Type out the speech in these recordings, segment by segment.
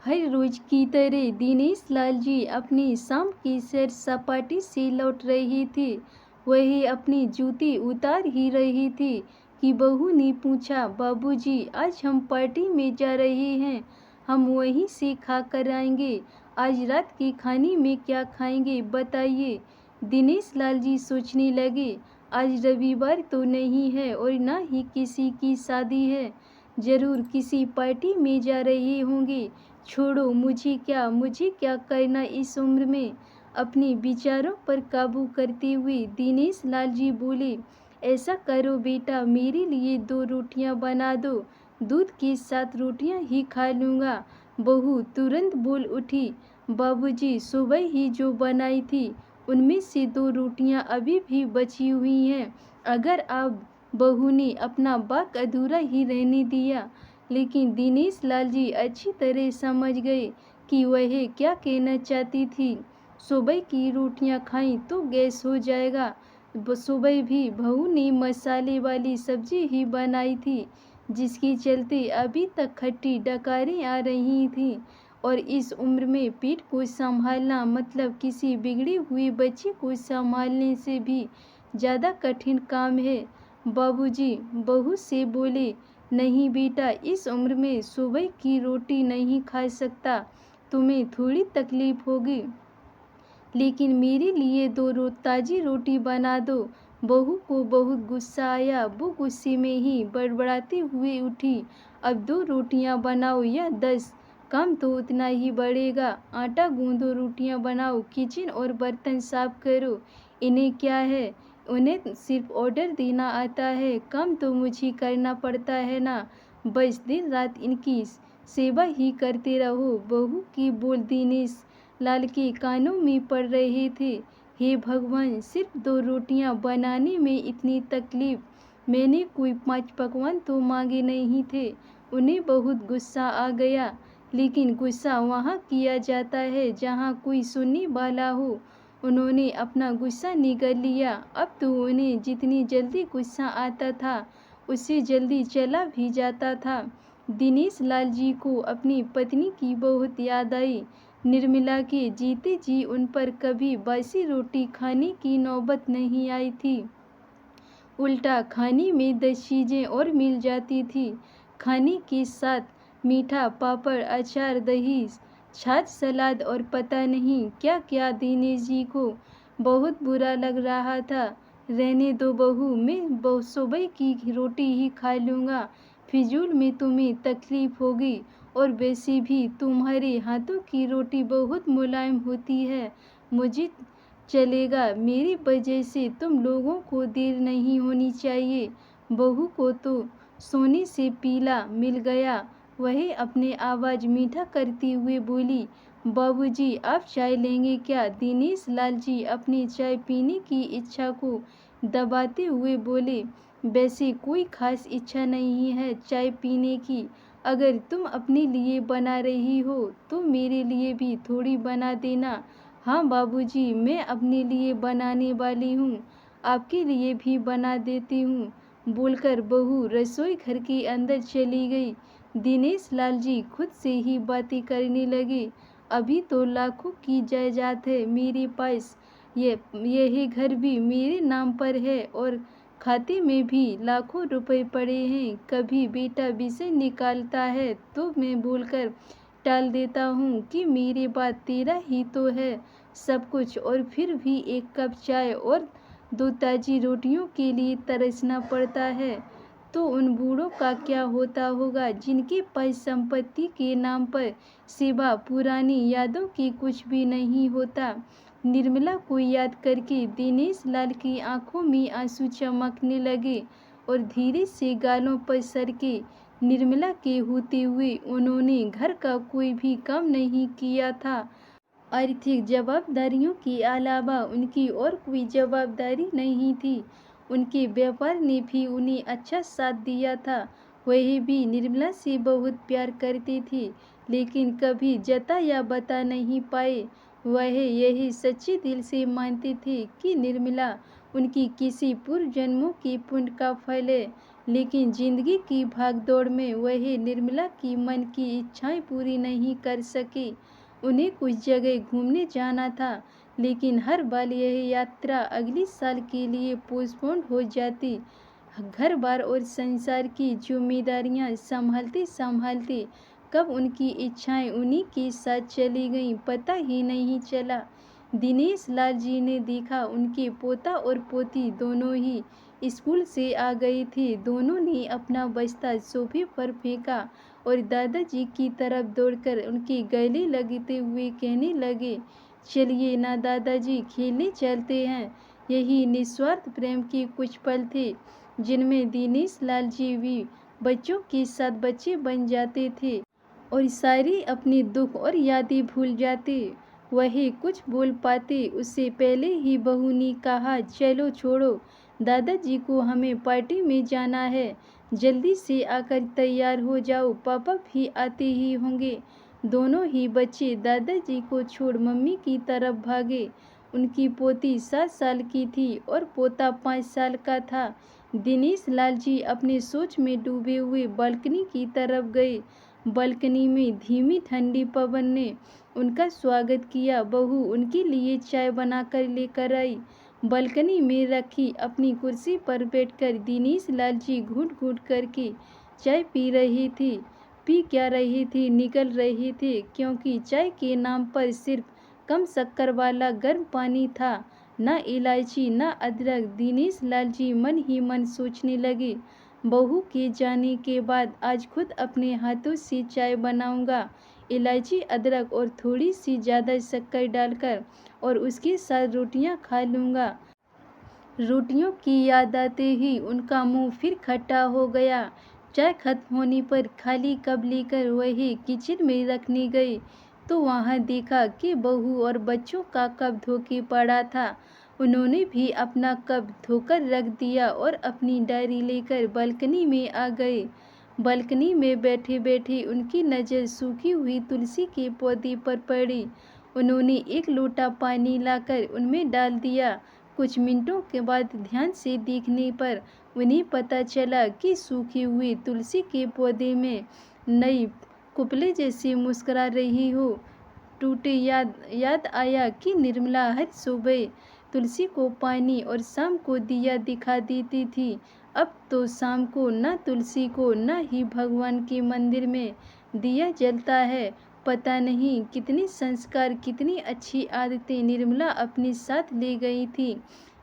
हर रोज की तरह दिनेश लाल जी अपनी शाम की सैर सपाटे से लौट रहे थे। वह अपने जूते उतार ही रही थी कि बहू ने पूछा, बाबूजी आज हम पार्टी में जा रहे हैं, हम वहीं से खा कर आएंगे। आज रात के खाने में क्या खाएंगे बताइए। दिनेश लाल जी सोचने लगे, आज रविवार तो नहीं है और ना ही किसी की शादी है, जरूर किसी पार्टी में जा रहे होंगे। छोड़ो, मुझे क्या करना इस उम्र में। अपने विचारों पर काबू करते हुए दिनेश लाल जी बोले, ऐसा करो बेटा, मेरे लिए 2 रोटियां बना दो, दूध के साथ रोटियां ही खा लूँगा। बहू तुरंत बोल उठी, बाबूजी सुबह ही जो बनाई थी उनमें से 2 रोटियां अभी भी बची हुई हैं। अगर आप बहू ने अपना बाक अधूरा ही रहने दिया। लेकिन दिनेश लाल जी अच्छी तरह समझ गए कि वह क्या कहना चाहती थी। सुबह की रोटियां खाई तो गैस हो जाएगा। सुबह भी बहू ने मसाले वाली सब्जी ही बनाई थी, जिसके चलते अभी तक खट्टी डकारें आ रही थीं। और इस उम्र में पेट को संभालना मतलब किसी बिगड़े हुए बच्चे को संभालने से भी ज़्यादा कठिन काम है। बाबूजी बहू से बोले, नहीं बेटा, इस उम्र में सुबह की रोटी नहीं खा सकता, तुम्हें थोड़ी तकलीफ होगी, लेकिन मेरे लिए ताज़ी रोटी बना दो। बहू को बहुत गुस्सा आया। वो गुस्से में ही बड़बड़ाते हुए उठी, अब 2 रोटियां बनाओ या 10, काम तो उतना ही बढ़ेगा। आटा गूंदो, रोटियां बनाओ, किचन और बर्तन साफ करो। इन्हें क्या है, उन्हें सिर्फ ऑर्डर देना आता है, काम तो मुझे करना पड़ता है ना। बस दिन रात इनकी सेवा ही करते रहो। बहू की बोल दिनेश लाल के कानों में पड़ रहे थे। हे भगवान, सिर्फ 2 रोटियां बनाने में इतनी तकलीफ, मैंने कोई 5 पकवान तो मांगे नहीं थे। उन्हें बहुत गुस्सा आ गया, लेकिन गुस्सा वहाँ किया जाता है जहाँ कोई सुनने वाला हो। उन्होंने अपना गुस्सा निगल लिया। अब तो उन्हें जितनी जल्दी गुस्सा आता था, उससे जल्दी चला भी जाता था। दिनेश लाल जी को अपनी पत्नी की बहुत याद आई। निर्मला के जीते जी उन पर कभी बासी रोटी खाने की नौबत नहीं आई थी। उल्टा खाने में 10 चीज़ें और मिल जाती थी। खाने के साथ मीठा, पापड़, अचार, दही, छाछ, सलाद और पता नहीं क्या क्या। दिनेश जी को बहुत बुरा लग रहा था। रहने दो बहू, मैं सुबह की रोटी ही खा लूँगा, फिजूल में तुम्हें तकलीफ होगी। और वैसे भी तुम्हारे हाथों की रोटी बहुत मुलायम होती है, मुझे चलेगा। मेरी वजह से तुम लोगों को देर नहीं होनी चाहिए। बहू को तो सोने से पीला मिल गया। वह अपने आवाज़ मीठा करते हुए बोली, बाबूजी आप चाय लेंगे क्या? दिनेश लाल जी अपनी चाय पीने की इच्छा को दबाते हुए बोले, वैसे कोई खास इच्छा नहीं है चाय पीने की। अगर तुम अपने लिए बना रही हो तो मेरे लिए भी थोड़ी बना देना। हाँ बाबूजी, मैं अपने लिए बनाने वाली हूँ, आपके लिए भी बना देती हूँ। बोलकर बहू रसोई घर के अंदर चली गई। दिनेश लाल जी खुद से ही बातें करने लगे, अभी तो लाखों की जायदाद है मेरे पास, यह घर भी मेरे नाम पर है और खाते में भी लाखों रुपए पड़े हैं। कभी बेटा विषय निकालता है तो मैं बोलकर टाल देता हूँ कि मेरे बाद तेरा ही तो है सब कुछ, और फिर भी 1 कप चाय और 2 ताज़ी रोटियों के लिए तरसना पड़ता है। तो उन बूढ़ों का क्या होता होगा जिनके पास संपत्ति के नाम पर सिवा पुरानी यादों के कुछ भी नहीं होता। निर्मला को याद करके दिनेश लाल की आंखों में आंसू चमकने लगे और धीरे से गालों पर सरके। निर्मला के होते हुए उन्होंने घर का कोई भी काम नहीं किया था। आर्थिक जवाबदारियों के अलावा उनकी और कोई जवाबदारी नहीं थी। उनके व्यापार ने भी उन्हें अच्छा साथ दिया था। वह भी निर्मला से बहुत प्यार करते थे, लेकिन कभी जता या बता नहीं पाए। वह यही सच्चे दिल से मानते थे कि निर्मला उनकी किसी पूर्व जन्मों के पुण्य का फल है। लेकिन जिंदगी की भागदौड़ में वह निर्मला की मन की इच्छाएं पूरी नहीं कर सके। उन्हें कुछ जगह घूमने जाना था, लेकिन हर बार यह यात्रा अगले साल के लिए पोस्टपोन हो जाती। घर बार और संसार की जिम्मेदारियां संभालते संभालते कब उनकी इच्छाएं उन्हीं के साथ चली गईं, पता ही नहीं चला। दिनेश लाल जी ने देखा उनके पोता और पोती दोनों ही स्कूल से आ गए थे। दोनों ने अपना बस्ता सोफे पर फेंका और दादाजी की तरफ दौड़कर उनके गले लगते हुए कहने लगे, चलिए ना दादाजी, खेलने चलते हैं। यही निस्वार्थ प्रेम के कुछ पल थे जिनमें दिनेश लाल जी भी बच्चों के साथ बच्चे बन जाते थे और सारी अपने दुख और यादें भूल जाते। वह कुछ बोल पाते उससे पहले ही बहू ने कहा, चलो छोड़ो, दादाजी को हमें पार्टी में जाना है, जल्दी से आकर तैयार हो जाओ, पापा भी आते ही होंगे। दोनों ही बच्चे दादाजी को छोड़ मम्मी की तरफ भागे। उनकी पोती 7 साल की थी और पोता 5 साल का था। दिनेश लाल जी अपने सोच में डूबे हुए बालकनी की तरफ गए। बालकनी में धीमी ठंडी पवन ने उनका स्वागत किया। बहू उनके लिए चाय बनाकर लेकर आई। बालकनी में रखी अपनी कुर्सी पर बैठकर दिनेश लाल जी घूंट घूंट करके चाय पी रहे थे। पी क्या रहे थे, निगल रहे थे, क्योंकि चाय के नाम पर सिर्फ कम शक्कर वाला गर्म पानी था, ना इलायची ना अदरक। दिनेश लाल जी मन ही मन सोचने लगे, बहू के जाने के बाद आज खुद अपने हाथों से चाय बनाऊंगा, इलायची अदरक और थोड़ी सी ज़्यादा शक्कर डालकर, और उसके साथ रोटियां खा लूँगा। रोटियों की याद आते ही उनका मुंह फिर खट्टा हो गया। चाय खत्म होने पर खाली कप लेकर वह किचन में रखने गए तो वहां देखा कि बहू और बच्चों का कप धोके पड़ा था। उन्होंने भी अपना कप धोकर रख दिया और अपनी डायरी लेकर बालकनी में आ गए। बालकनी में बैठे बैठे उनकी नज़र सूखी हुई तुलसी के पौधे पर पड़ी। उन्होंने एक लोटा पानी लाकर उनमें डाल दिया। कुछ मिनटों के बाद ध्यान से देखने पर उन्हें पता चला कि सूखे हुए तुलसी के पौधे में नई कुपले जैसी मुस्कुरा रही हो। टूटे याद आया कि निर्मला हर सुबह तुलसी को पानी और शाम को दिया दिखा देती थी। अब तो शाम को न तुलसी को न ही भगवान के मंदिर में दिया जलता है। पता नहीं कितने संस्कार, कितनी अच्छी आदतें निर्मला अपने साथ ले गई थी।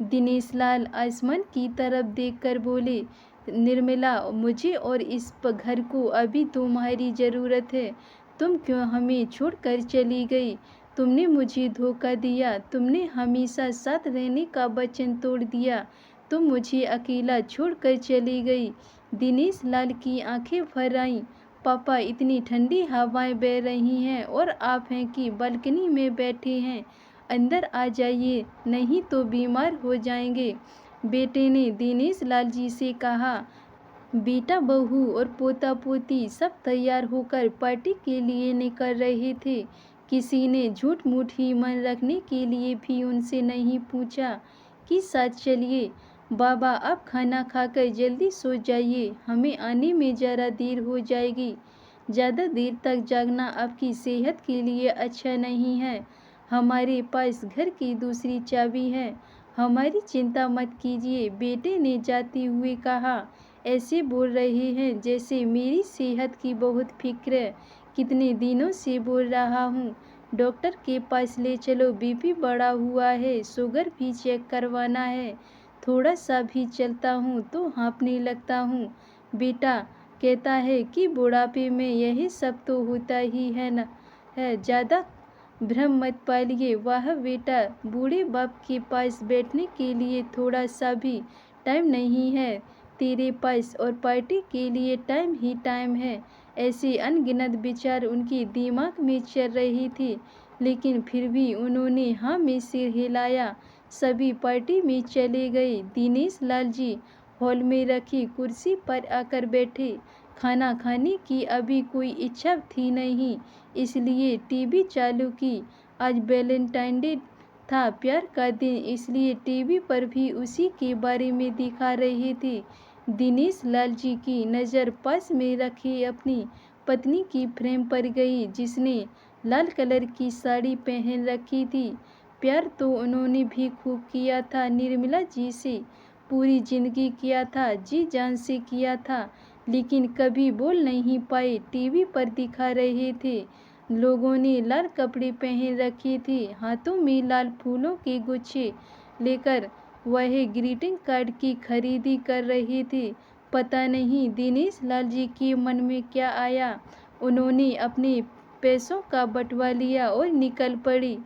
दिनेश लाल आसमान की तरफ देखकर बोले, निर्मला, मुझे और इस घर को अभी तुम्हारी ज़रूरत है। तुम क्यों हमें छोड़कर चली गई? तुमने मुझे धोखा दिया, तुमने हमेशा साथ रहने का वचन तोड़ दिया, तुम मुझे अकेला छोड़कर चली गई। दिनेश लाल की आंखें भर आईं। पापा, इतनी ठंडी हवाएं बह रही हैं और आप हैं कि बालकनी में बैठे हैं, अंदर आ जाइए, नहीं तो बीमार हो जाएंगे। बेटे ने दिनेश लाल जी से कहा। बेटा, बहू और पोता पोती सब तैयार होकर पार्टी के लिए निकल रहे थे। किसी ने झूठ मूठ ही मन रखने के लिए भी उनसे नहीं पूछा कि साथ चलिए। बाबा, आप खाना खाकर जल्दी सो जाइए, हमें आने में ज़रा देर हो जाएगी। ज़्यादा देर तक जागना आपकी सेहत के लिए अच्छा नहीं है। हमारे पास घर की दूसरी चाबी है, हमारी चिंता मत कीजिए, बेटे ने जाते हुए कहा। ऐसे बोल रहे हैं जैसे मेरी सेहत की बहुत फिक्र है। कितने दिनों से बोल रहा हूँ, डॉक्टर के पास ले चलो, बीपी बढ़ा हुआ है, शुगर भी चेक करवाना है। थोड़ा सा भी चलता हूँ तो हाँफने लगता हूँ। बेटा कहता है कि बुढ़ापे में यही सब तो होता ही है न है, ज़्यादा भ्रम मत पालिए। वाह बेटा, बूढ़े बाप के पास बैठने के लिए थोड़ा सा भी टाइम नहीं है तेरे पास, और पार्टी के लिए टाइम ही टाइम है। ऐसे अनगिनत विचार उनके दिमाग में चल रहे थे, लेकिन फिर भी उन्होंने हाँ में सिर हिलाया। सभी पार्टी में चले गए। दिनेश लाल जी हॉल में रखी कुर्सी पर आकर बैठे। खाना खाने की अभी कोई इच्छा थी नहीं, इसलिए टीवी चालू की। आज वैलेंटाइन डे था, प्यार का दिन, इसलिए टीवी पर भी उसी के बारे में दिखा रहे थे। दिनेश लाल जी की नज़र पास में रखी अपनी पत्नी की फ्रेम पर गई, जिसने लाल कलर की साड़ी पहन रखी थी। प्यार तो उन्होंने भी खूब किया था निर्मला जी से, पूरी जिंदगी किया था, जी जान से किया था, लेकिन कभी बोल नहीं पाए। टीवी पर दिखा रहे थे, लोगों ने लाल कपड़े पहन रखे थे, हाथों में लाल फूलों के गुच्छे लेकर वह ग्रीटिंग कार्ड की खरीदी कर रहे थे। पता नहीं दिनेश लाल जी के मन में क्या आया, उन्होंने अपने पैसों का बंटवा लिया और निकल पड़ी।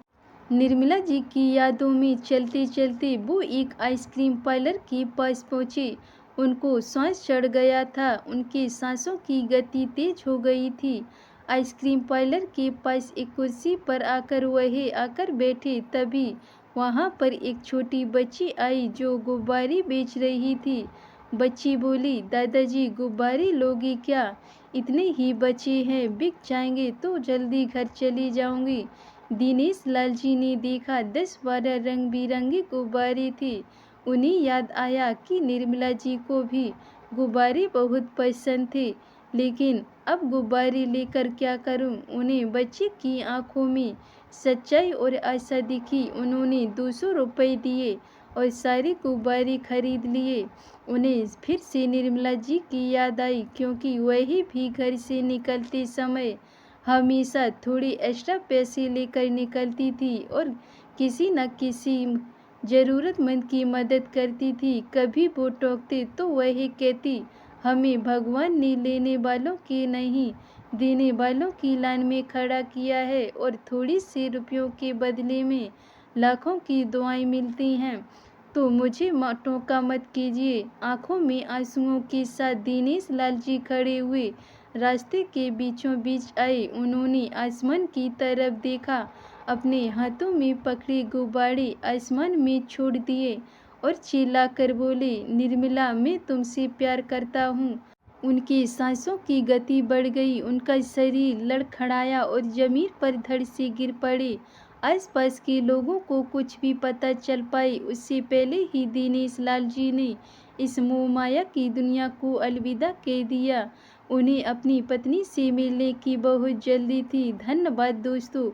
निर्मला जी की यादों में चलते चलते वो एक आइसक्रीम पार्लर के पास पहुँचे। उनको सांस चढ़ गया था, उनके सांसों की गति तेज हो गई थी। आइसक्रीम पार्लर के पास एक कुर्सी पर आकर बैठे, तभी वहाँ पर एक छोटी बच्ची आई जो गुब्बारे बेच रही थी। बच्ची बोली, दादाजी गुब्बारे लोगे क्या? इतने ही बचे हैं, बिक जाएंगे तो जल्दी घर चली जाऊंगी। दिनेश लाल जी ने देखा 10-12 रंग बिरंगे गुब्बारे थे। उन्हें याद आया कि निर्मला जी को भी गुब्बारे बहुत पसंद थे, लेकिन अब गुब्बारे लेकर क्या करूं? उन्हें बच्चे की आंखों में सच्चाई और आशा दिखी। उन्होंने 200 रुपये दिए और सारे गुब्बारे खरीद लिए। उन्हें फिर से निर्मला जी की याद आई, क्योंकि वही भी घर से निकलते समय हमेशा थोड़े एक्स्ट्रा पैसे लेकर निकलती थी और किसी न किसी ज़रूरतमंद की मदद करती थी। कभी वो टोकते तो वह कहती, हमें भगवान ने लेने वालों के नहीं, देने वालों की लाइन में खड़ा किया है और थोड़ी से रुपयों के बदले में लाखों की दुआएं मिलती हैं। तो मुझे टोका मत कीजिए। आंखों में आंसुओं के साथ दिनेश लाल जी खड़े हुए रास्ते के बीचों बीच आए। उन्होंने आसमान की तरफ देखा, अपने हाथों में पकड़े गुब्बारे आसमान में छोड़ दिए और चिल्लाकर बोले, निर्मला, मैं तुमसे प्यार करता हूँ। उनकी सांसों की गति बढ़ गई, उनका शरीर लड़खड़ाया और जमीन पर धड़ से गिर पड़े। आसपास के लोगों को कुछ भी पता चल पाए उससे पहले ही दिनेश लाल जी ने इस मोहमाया की दुनिया को अलविदा कह दिया। उन्हें अपनी पत्नी से मिलने की बहुत जल्दी थी। धन्यवाद दोस्तों।